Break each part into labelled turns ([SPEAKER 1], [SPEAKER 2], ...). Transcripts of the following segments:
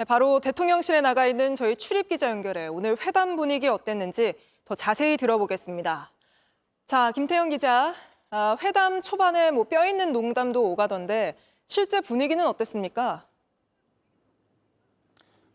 [SPEAKER 1] 네, 바로 대통령실에 나가 있는 저희 출입기자 연결해 오늘 회담 분위기 어땠는지 더 자세히 들어보겠습니다. 자, 김태형 기자, 회담 초반에 뼈 있는 농담도 오가던데 실제 분위기는 어땠습니까?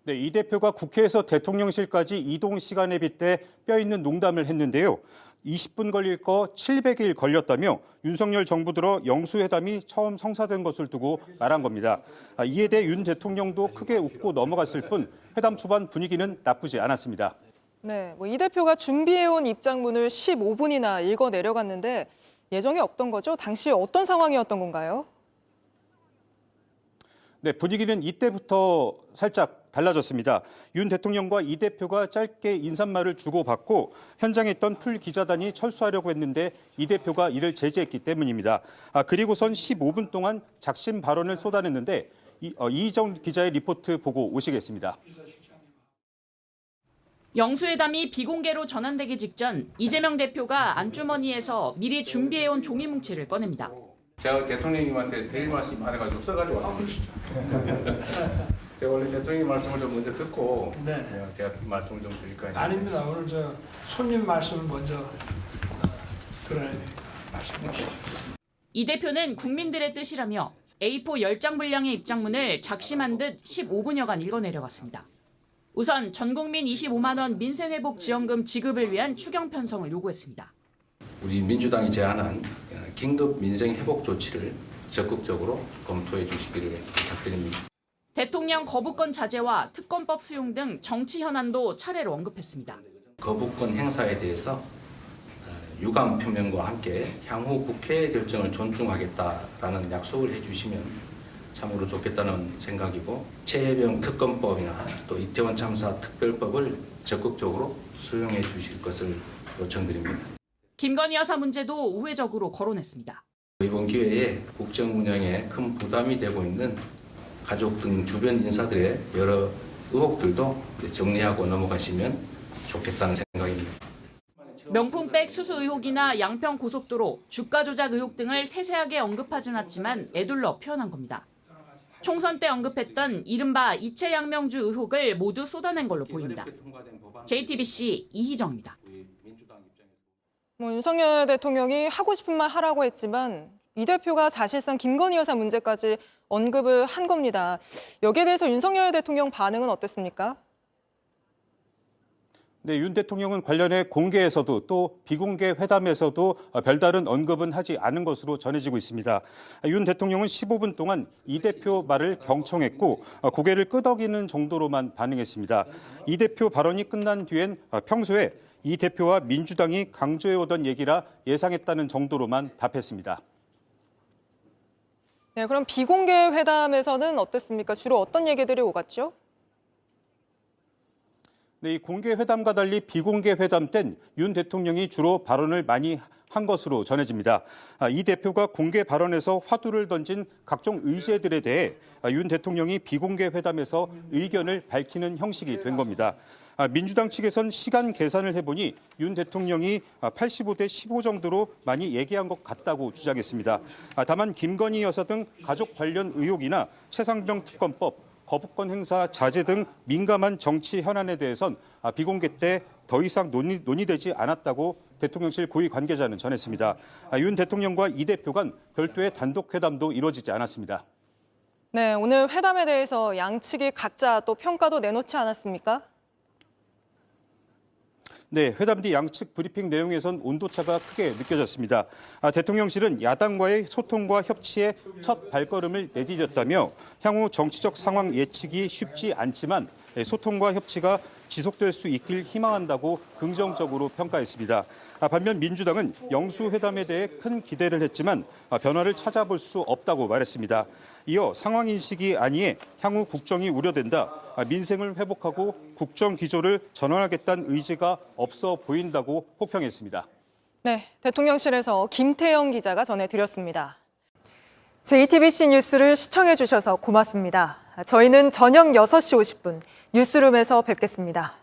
[SPEAKER 2] 네, 이 대표가 국회에서 대통령실까지 이동 시간에 빗대 뼈 있는 농담을 했는데요. 20분 걸릴 거 700일 걸렸다며 윤석열 정부 들어 영수회담이 처음 성사된 것을 두고 말한 겁니다. 이에 대해 윤 대통령도 크게 웃고 넘어갔을 뿐 회담 초반 분위기는 나쁘지 않았습니다.
[SPEAKER 1] 네, 이 대표가 준비해온 입장문을 15분이나 읽어 내려갔는데 예정이 없던 거죠? 당시 어떤 상황이었던 건가요?
[SPEAKER 2] 네, 분위기는 이때부터 살짝 달라졌습니다. 윤 대통령과 이 대표가 짧게 인사말을 주고받고 현장에 있던 풀 기자단이 철수하려고 했는데 이 대표가 이를 제지했기 때문입니다. 그리고선 15분 동안 작심 발언을 쏟아냈는데 이희정 기자의 리포트 보고 오시겠습니다.
[SPEAKER 3] 영수회담이 비공개로 전환되기 직전 이재명 대표가 안주머니에서 미리 준비해온 종이 뭉치를 꺼냅니다.
[SPEAKER 4] 제가 대통령님한테 드릴 말씀이 많아가지고 써가지고 왔습니다. 제가 원래 대통령님 말씀을 좀 먼저 듣고 제가 말씀을 좀 드릴까요?
[SPEAKER 5] 아닙니다. 오늘 손님 말씀을 먼저 들어야 돼요. 말씀해 주시죠.
[SPEAKER 3] 이 대표는 국민들의 뜻이라며 A4 10장 분량의 입장문을 작심한 듯 15분여간 읽어내려갔습니다. 우선 전 국민 25만 원 민생회복 지원금 지급을 위한 추경 편성을 요구했습니다.
[SPEAKER 6] 우리 민주당이 제안한 긴급 민생 회복 조치를 적극적으로 검토해 주시기를 부탁드립니다.
[SPEAKER 3] 대통령 거부권 자제와 특검법 수용 등 정치 현안도 차례로 언급했습니다.
[SPEAKER 6] 거부권 행사에 대해서 유감 표명과 함께 향후 국회의 결정을 존중하겠다라는 약속을 해주시면 참으로 좋겠다는 생각이고 최혜병 특검법이나 또 이태원 참사 특별법을 적극적으로 수용해 주실 것을 요청드립니다.
[SPEAKER 3] 김건희 여사 문제도 우회적으로 거론했습니다.
[SPEAKER 6] 이번 기회에 국정 운영에 큰 부담이 되고 있는 가족 등 주변 인사들의 여러 의혹들도 정리하고 넘어가시면 좋겠다는 생각입니다.
[SPEAKER 3] 명품백 수수 의혹이나 양평 고속도로, 주가 조작 의혹 등을 세세하게 언급하진 않지만 에둘러 표현한 겁니다. 총선 때 언급했던 이른바 이채양명주 의혹을 모두 쏟아낸 걸로 보입니다. JTBC 이희정입니다.
[SPEAKER 1] 윤석열 대통령이 하고 싶은 말 하라고 했지만 이 대표가 사실상 김건희 여사 문제까지 언급을 한 겁니다. 여기에 대해서 윤석열 대통령 반응은 어땠습니까?
[SPEAKER 2] 네, 윤 대통령은 관련해 공개에서도 또 비공개 회담에서도 별다른 언급은 하지 않은 것으로 전해지고 있습니다. 윤 대통령은 15분 동안 이 대표 말을 경청했고 고개를 끄덕이는 정도로만 반응했습니다. 이 대표 발언이 끝난 뒤엔 평소에 이 대표와 민주당이 강조해오던 얘기라 예상했다는 정도로만 답했습니다.
[SPEAKER 1] 네, 그럼 비공개 회담에서는 어땠습니까? 주로 어떤 얘기들이 오갔죠?
[SPEAKER 2] 네, 이 공개 회담과 달리 비공개 회담 땐 윤 대통령이 주로 발언을 많이 한 것으로 전해집니다. 이 대표가 공개 발언에서 화두를 던진 각종 의제들에 대해 윤 대통령이 비공개 회담에서 의견을 밝히는 형식이 된 겁니다. 민주당 측에선 시간 계산을 해보니 윤 대통령이 85대 15 정도로 많이 얘기한 것 같다고 주장했습니다. 다만 김건희 여사 등 가족 관련 의혹이나 최상병 특검법, 거부권 행사 자제 등 민감한 정치 현안에 대해선 비공개 때 더 이상 논의되지 않았다고 대통령실 고위 관계자는 전했습니다. 윤 대통령과 이 대표 간 별도의 단독 회담도 이루어지지 않았습니다.
[SPEAKER 1] 네, 오늘 회담에 대해서 양측이 각자 또 평가도 내놓지 않았습니까?
[SPEAKER 2] 네, 회담 뒤 양측 브리핑 내용에선 온도차가 크게 느껴졌습니다. 대통령실은 야당과의 소통과 협치에 첫 발걸음을 내디뎠다며 향후 정치적 상황 예측이 쉽지 않지만 소통과 협치가 지속될 수 있길 희망한다고 긍정적으로 평가했습니다. 반면 민주당은 영수회담에 대해 큰 기대를 했지만 변화를 찾아볼 수 없다고 말했습니다. 이어 상황인식이 아니에 향후 국정이 우려된다. 민생을 회복하고 국정 기조를 전환하겠다는 의지가 없어 보인다고 혹평했습니다.
[SPEAKER 1] 네, 대통령실에서 김태형 기자가 전해드렸습니다. JTBC 뉴스를 시청해 주셔서 고맙습니다. 저희는 저녁 6시 50분 뉴스룸에서 뵙겠습니다.